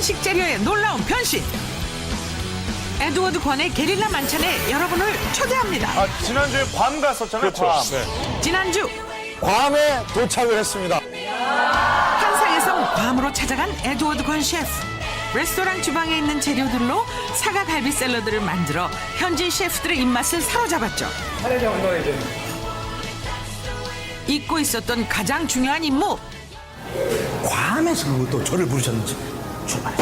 한식 재료의 놀라운 변신. 에드워드 권의 게릴라 만찬에 여러분을 초대합니다. 아, 지난주에 괌 갔었잖아요. 그렇죠. 괌. 네. 지난주 괌에 도착을 했습니다. 한상의 성 괌으로 찾아간 에드워드 권 셰프. 레스토랑 주방에 있는 재료들로 사과 갈비 샐러드를 만들어 현지 셰프들의 입맛을 사로잡았죠. 잊고 있었던 가장 중요한 임무. 괌에서 또 저를 부르셨는지 출발해.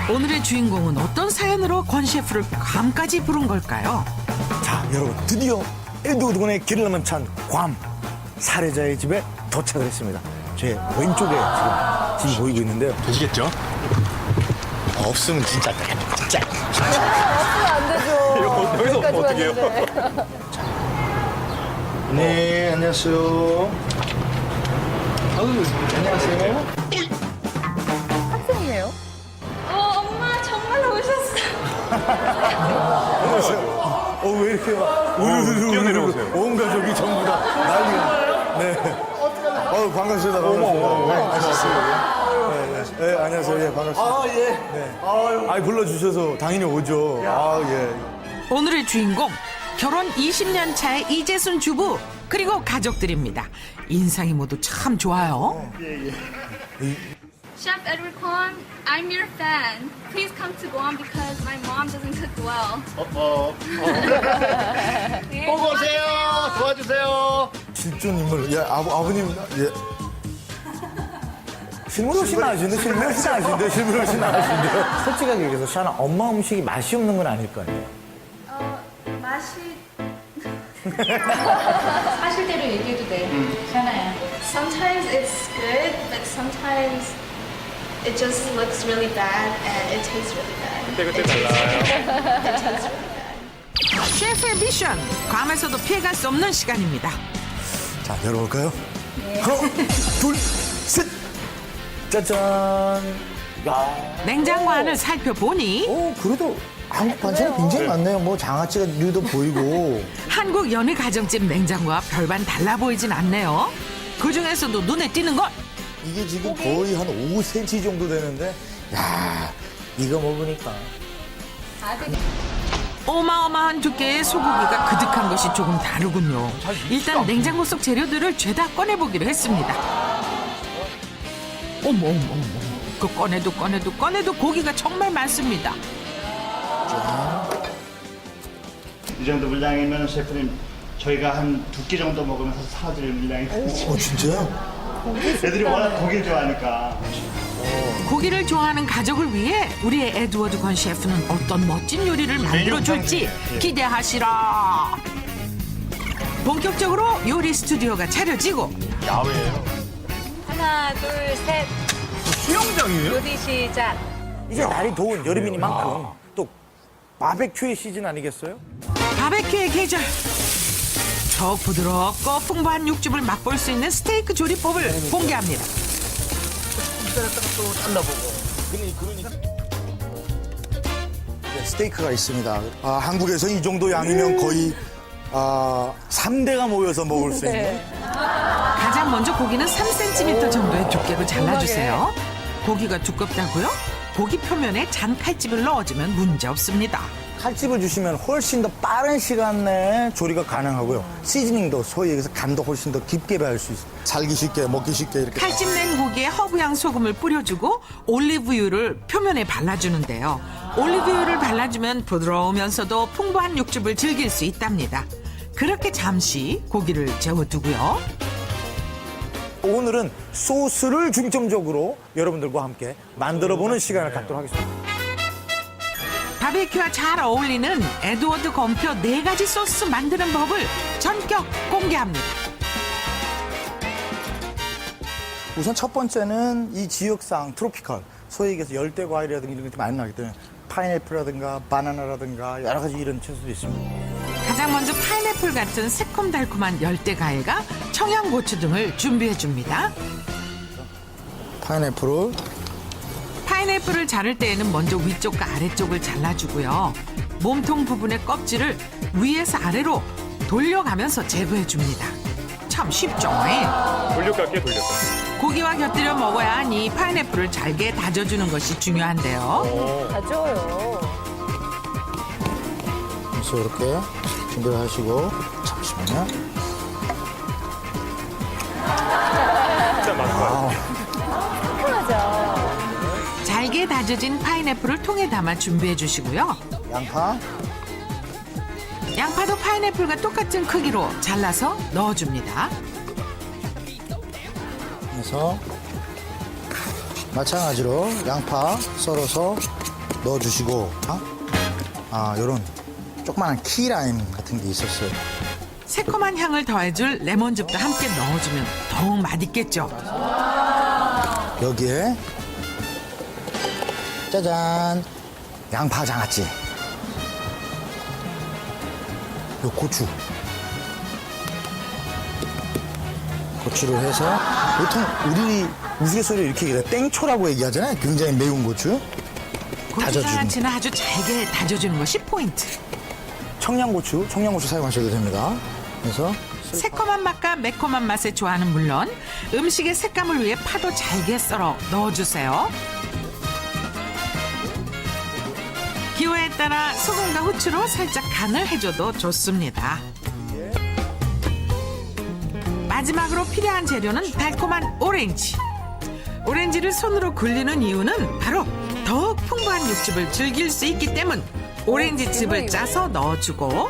오늘의 주인공은 어떤 사연으로 권 셰프를 괌까지 부른 걸까요? 자, 여러분 드디어 에드워드 권의 게릴라 만찬 괌 사례자의 집에 도착을 했습니다. 제 왼쪽에 지금 집이 보이고 있는데요. 보시겠죠? 없으면 진짜 안 되겠네. 진짜. 안 되죠. 여기서 여기까지 어떻게 해요? 왔는데. 네, 안녕하세요. 안녕하세요. 학생이에요? 엄마 정말로 오셨어요. 왜 이렇게 막 뛰어내려오세요. 온 가족이 전부 다 난리가. 네. 반갑습니다. 반갑습니다. 네, 안녕하세요. 예, 반갑습니다. 아, 예. 네. 불러주셔서 당연히 오죠. 아, 예. 오늘의 주인공 결혼 20년 차의 이재순 주부 그리고 가족들입니다. 인상이 모두 참 좋아요. Chef Edward Kwon, I'm your fan. Please come to Guam because my mom doesn't cook well. 보고 오세요. 도와주세요. 실존 인물. 예, 아버님, 예. 실물 훨씬 나으신데, 실물 훨씬 나으신데, 실물 훨씬 나으신데요. 솔직하게 얘기해서 샤나 엄마 음식이 맛이 없는 건 아닐 거 아니에요? 맛이 사실대로 얘기해도 돼. 괜찮아요. sometimes it's good, but sometimes it just looks really bad and it tastes really bad. 그때 달라요. 셰프의 미션 괌에서도 피해갈 수 없는 시간입니다. 자, 열어볼까요? 하나, 둘, 셋! 짜잔! 야, 냉장고 안을 살펴보니 그래도 한국 반찬이 굉장히 많네요. 뭐 장아찌류도 보이고. 한국 연애 가정집 냉장고와 별반 달라 보이진 않네요. 그 중에서도 눈에 띄는 건 이게 지금 거의 한 5cm 정도 되는데, 야, 이거 먹으니까. 어마어마한 두께의 소고기가 그득한 것이 조금 다르군요. 일단 냉장고 속 재료들을 죄다 꺼내보기로 했습니다. 어머. 그 꺼내도 고기가 정말 많습니다. 이 정도 물량이면 셰프님 저희가 한 2끼 정도 먹으면서 사라질 물량이거든요. 진짜요? 애들이 워낙 고기를 좋아하니까. 고기를 좋아하는 가족을 위해 우리의 에드워드 권 셰프는 어떤 멋진 요리를 만들어줄지 기대하시라. 본격적으로 요리 스튜디오가 차려지고 야외예요. 하나, 둘, 셋. 수영장이에요? 요리 시작. 이제 날이 더운 여름이니만큼 또 바베큐의 시즌 아니겠어요? 바베큐의 계절. 저 부드럽고 풍부한 육즙을 맛볼 수 있는 스테이크 조리법을 공개합니다. 네, 스테이크가 있습니다. 한국에서 이 정도 양이면 거의 3대가 모여서 먹을 수 있는. 가장 먼저 고기는 3cm 정도의 두께로 잘라주세요. 고기가 두껍다고요? 고기 표면에 잔 칼집을 넣어주면 문제 없습니다. 칼집을 주시면 훨씬 더 빠른 시간 내에 조리가 가능하고요. 시즈닝도 소위 얘기해서 간도 훨씬 더 깊게 배할 수 있어요. 살기 쉽게, 먹기 쉽게 이렇게. 칼집 낸 고기에 허브향 소금을 뿌려주고 올리브유를 표면에 발라주는데요. 올리브유를 발라주면 부드러우면서도 풍부한 육즙을 즐길 수 있답니다. 그렇게 잠시 고기를 재워두고요. 오늘은 소스를 중점적으로 여러분들과 함께 만들어보는 시간을 갖도록 하겠습니다. 바베큐와 잘 어울리는 에드워드 건표 4가지 소스 만드는 법을 전격 공개합니다. 우선 첫 번째는 이 지역상 트로피컬, 소위 얘기해서 열대 과일이라든가 이런 것들이 많이 나기 때문에 파인애플이라든가 바나나라든가 여러 가지 이런 채소도 있습니다. 가장 먼저 파인애플 같은 새콤달콤한 열대 과일과 청양고추 등을 준비해 줍니다. 파인애플을 자를 때에는 먼저 위쪽과 아래쪽을 잘라주고요. 몸통 부분의 껍질을 위에서 아래로 돌려가면서 제거해 줍니다. 참 쉽죠? 돌려깎게 돌려깎게. 고기와 곁들여 먹어야 하니 파인애플을 잘게 다져주는 것이 중요한데요. 가져요. 그래서 이렇게 준비를 하시고 잠시만요. 진짜 많은 거 같아요. 편하죠. 잘게 다져진 파인애플을 통에 담아 준비해 주시고요. 양파. 양파도 파인애플과 똑같은 크기로 잘라서 넣어줍니다. 그래서 마찬가지로 양파 썰어서 넣어주시고 요런 조그마한 키라임 같은 게 있었어요. 새콤한 향을 더해줄 레몬즙도 함께 넣어주면 더욱 맛있겠죠. 여기에 짜잔 양파 장아찌, 요 고추를 해서 보통 우리 우스갯소리로 이렇게 얘기해요. 땡초라고 얘기하잖아요. 굉장히 매운 고추. 고추장아찌는 아주 잘게 다져주는 것이 포인트. 청양고추 사용하셔도 됩니다. 그래서 새콤한 맛과 매콤한 맛의 조화는 물론 음식의 색감을 위해 파도 잘게 썰어 넣어주세요. 기호에 따라 소금과 후추로 살짝 간을 해줘도 좋습니다. 마지막으로 필요한 재료는 달콤한 오렌지. 오렌지를 손으로 굴리는 이유는 바로 더욱 풍부한 육즙을 즐길 수 있기 때문. 오렌지 즙을 짜서 넣어주고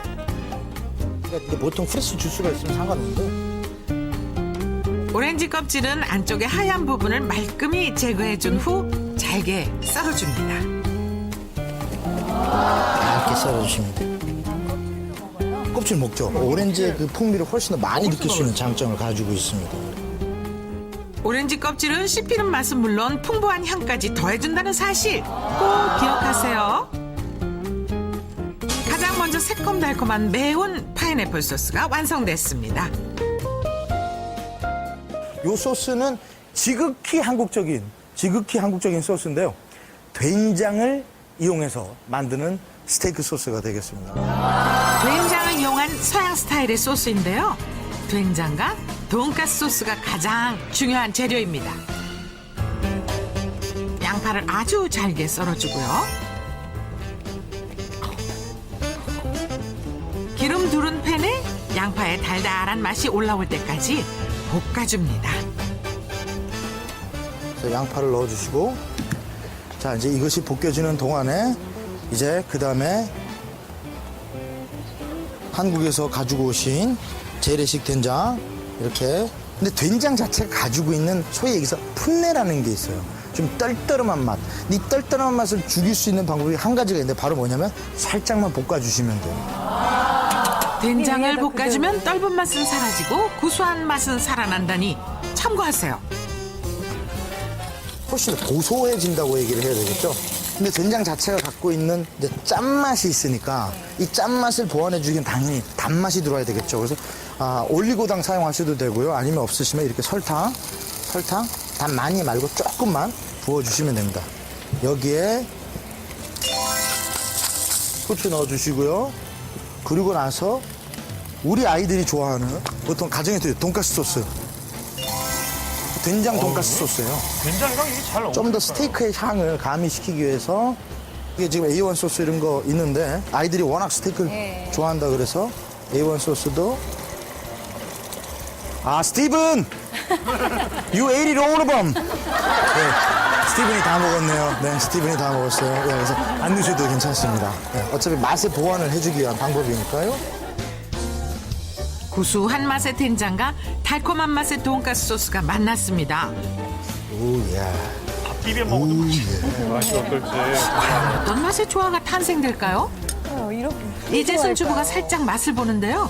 근데 보통 프레시 주스가 있으면 상관없는데 오렌지 껍질은 안쪽의 하얀 부분을 말끔히 제거해준 후 잘게 썰어줍니다. 얇게 썰어주시면 돼요. 껍질 먹죠. 오렌지의 그 풍미를 훨씬 더 많이 느낄 수 있는 장점을 가지고 있습니다. 오렌지 껍질은 씹히는 맛은 물론 풍부한 향까지 더해준다는 사실 꼭 기억하세요. 가장 먼저 새콤달콤한 매운 파인애플 소스가 완성됐습니다. 이 소스는 지극히 한국적인 소스인데요. 된장을 이용해서 만드는 스테이크 소스가 되겠습니다. 된장을 이용한 서양 스타일의 소스인데요. 된장과 돈가스 소스가 가장 중요한 재료입니다. 양파를 아주 잘게 썰어주고요. 기름 두른 팬에 양파의 달달한 맛이 올라올 때까지 볶아줍니다. 그래서 양파를 넣어주시고, 자 이제 이것이 볶여지는 동안에 이제 그 다음에 한국에서 가지고 오신 재래식 된장 이렇게. 근데 된장 자체가 가지고 있는 소위 얘기해서 풋내라는 게 있어요. 좀 떨떠름한 맛. 이 떨떠름한 맛을 죽일 수 있는 방법이 한 가지가 있는데 바로 뭐냐면 살짝만 볶아주시면 돼요. 된장을 볶아주면 떫은 맛은 사라지고 구수한 맛은 살아난다니 참고하세요. 훨씬 더 고소해진다고 얘기를 해야 되겠죠. 근데 된장 자체가 갖고 있는 이제 짠맛이 있으니까 이 짠맛을 보완해주긴 당연히 단맛이 들어야 되겠죠. 그래서 올리고당 사용하셔도 되고요. 아니면 없으시면 이렇게 설탕 단 많이 말고 조금만 부어주시면 됩니다. 여기에 후추 넣어주시고요. 그리고 나서 우리 아이들이 좋아하는 보통 가정에서 돈가스 소스, 된장 돈가스 소스예요. 된장이랑 이게 잘 어울려. 좀 더 스테이크의 향을 가미시키기 위해서 이게 지금 A1 소스 이런 거 있는데 아이들이 워낙 스테이크를 좋아한다 그래서 A1 소스도. 스티븐! You ate it all of them! 네, 스티븐이 다 먹었네요. 네, 스티븐이 다 먹었어요. 네, 그래서 안 드셔도 괜찮습니다. 네, 어차피 맛의 보완을 해주기 위한 방법이니까요. 구수한 맛의 된장과 달콤한 맛의 돈가스 소스가 만났습니다. 오예. 비벼 먹어도 오예. 맛이 어떨지. 어떤 맛의 조화가 탄생될까요? 이렇게 이재순 주부가 살짝 맛을 보는데요.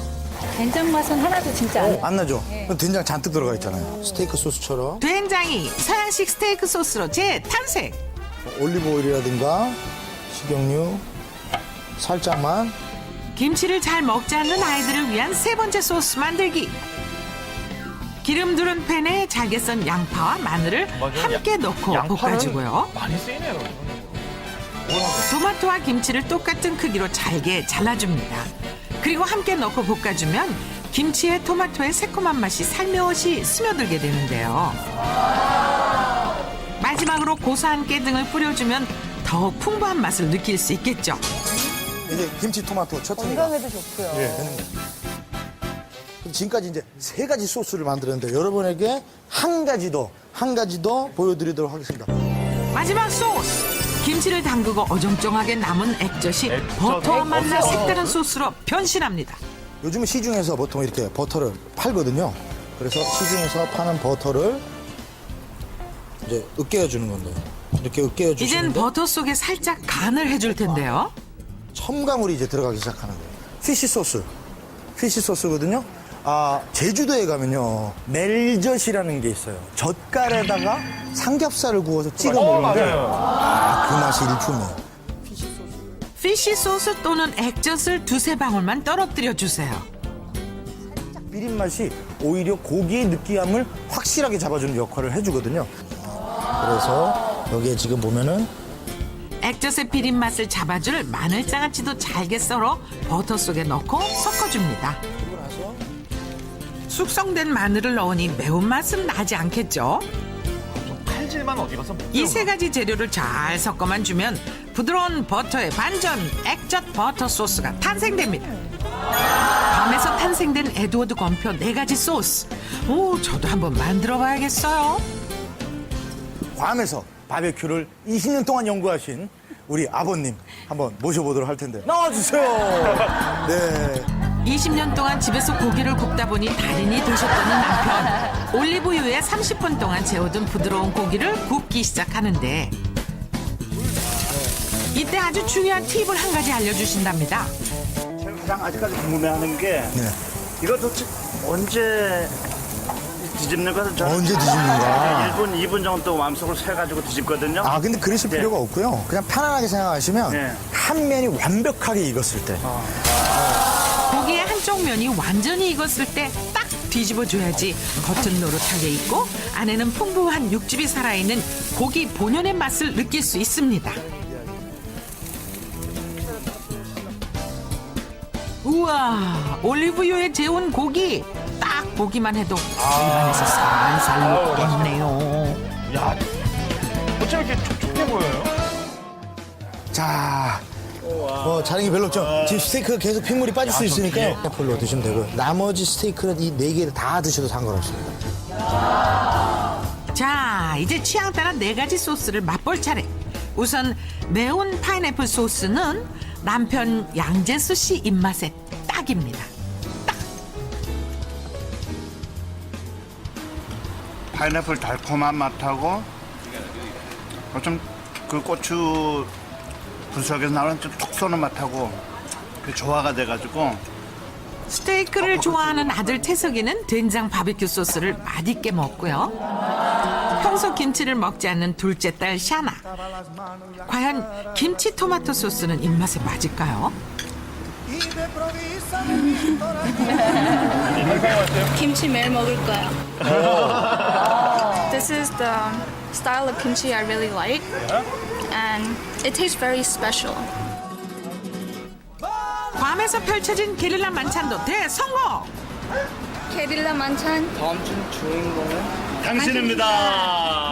된장 맛은 하나도 진짜 안 안 나죠? 된장 잔뜩 들어가 있잖아요. 스테이크 소스처럼. 된장이 서양식 스테이크 소스로 재탄생. 올리브 오일이라든가 식용유 살짝만. 김치를 잘 먹지 않는 아이들을 위한 세 번째 소스 만들기. 기름 두른 팬에 잘게 썬 양파와 마늘을 맞아요. 함께 넣고 양파는 볶아주고요. 많이 쓰이네요. 토마토와 김치를 똑같은 크기로 잘게 잘라줍니다. 그리고 함께 넣고 볶아주면 김치에 토마토의 새콤한 맛이 살며시 스며들게 되는데요. 마지막으로 고소한 깨등을 뿌려주면 더욱 풍부한 맛을 느낄 수 있겠죠. 이제 김치 토마토 처트니가 건강에도 좋고요. 되는 거예요. 지금까지 이제 3가지 소스를 만들었는데 여러분에게 한 가지 더 보여드리도록 하겠습니다. 마지막 소스. 김치를 담그고 어정쩡하게 남은 액젓이 버터와 만나 색다른 소스로 변신합니다. 요즘은 시중에서 보통 이렇게 버터를 팔거든요. 그래서 시중에서 파는 버터를 이제 으깨어주는 건데 이렇게 이젠 으깨어주시는데 버터 속에 살짝 간을 해줄 텐데요. 첨가물이 이제 들어가기 시작하는 거예요. 피시 소스거든요. 제주도에 가면요 멜젓이라는 게 있어요. 젓갈에다가 삼겹살을 구워서 찍어 먹는데 그 맛이 일품이에요. 피쉬 소스 또는 액젓을 2-3방울만 떨어뜨려 주세요. 비린 맛이 오히려 고기의 느끼함을 확실하게 잡아주는 역할을 해주거든요. 그래서 여기에 지금 보면은 액젓의 비린 맛을 잡아줄 마늘장아찌도 잘게 썰어 버터 속에 넣고 섞어줍니다. 숙성된 마늘을 넣으니 매운맛은 나지 않겠죠? 칼질만 어디 가서 이 3가지 재료를 잘 섞어만 주면 부드러운 버터의 반전 액젓 버터 소스가 탄생됩니다. 밤에서 탄생된 에드워드 건표 4가지 소스. 저도 한번 만들어 봐야겠어요. 괌에서 바베큐를 20년 동안 연구하신 우리 아버님 한번 모셔보도록 할 텐데 나와주세요. 네. 20년 동안 집에서 고기를 굽다 보니 달인이 되셨다는 남편. 올리브유에 30분 동안 재워둔 부드러운 고기를 굽기 시작하는데 이때 아주 중요한 팁을 한 가지 알려주신답니다. 제가 가장 아직까지 궁금해하는 게 네. 이거 도대체 언제 뒤집는 거는 저는 언제 뒤집는가? 1분, 2분 정도 마음속으로 세가지고 뒤집거든요. 근데 그러실 네. 필요가 없고요. 그냥 편안하게 생각하시면 네. 한 면이 완벽하게 익었을 때 고기의 한쪽 면이 완전히 익었을 때 딱 뒤집어줘야지 겉은 노릇하게 익고 안에는 풍부한 육즙이 살아있는 고기 본연의 맛을 느낄 수 있습니다. 우와, 올리브유에 재운 고기 딱 보기만 해도 입안에서 살살 녹겠네요. 야, 어쩜 이렇게 촉촉해 보여요? 자, 자랑이 별로 없죠. 지금 스테이크가 계속 핏물이 빠질 수 있으니까요. 애플로 드시면 되고 나머지 스테이크는 이 4개를 다 드셔도 상관없습니다. 자, 이제 취향 따라 4가지 소스를 맛볼 차례. 우선 매운 파인애플 소스는 남편 양재수 씨 입맛에 딱입니다. 파인애플 달콤한 맛하고 좀 그 고추 부석에서 나오는 좀 톡 쏘는 맛하고 그 조화가 돼가지고 스테이크를 좋아하는 아들 태석이는 된장 바비큐 소스를 맛있게 먹고요. 평소 김치를 먹지 않는 둘째 딸 샤나. 과연 김치 토마토 소스는 입맛에 맞을까요? Kimchi 매일 먹을 거야. This is the style of kimchi I really like, and it tastes very special. 괌에서 펼쳐진 게릴라 만찬도 대성공! 게릴라 만찬. 당신입니다.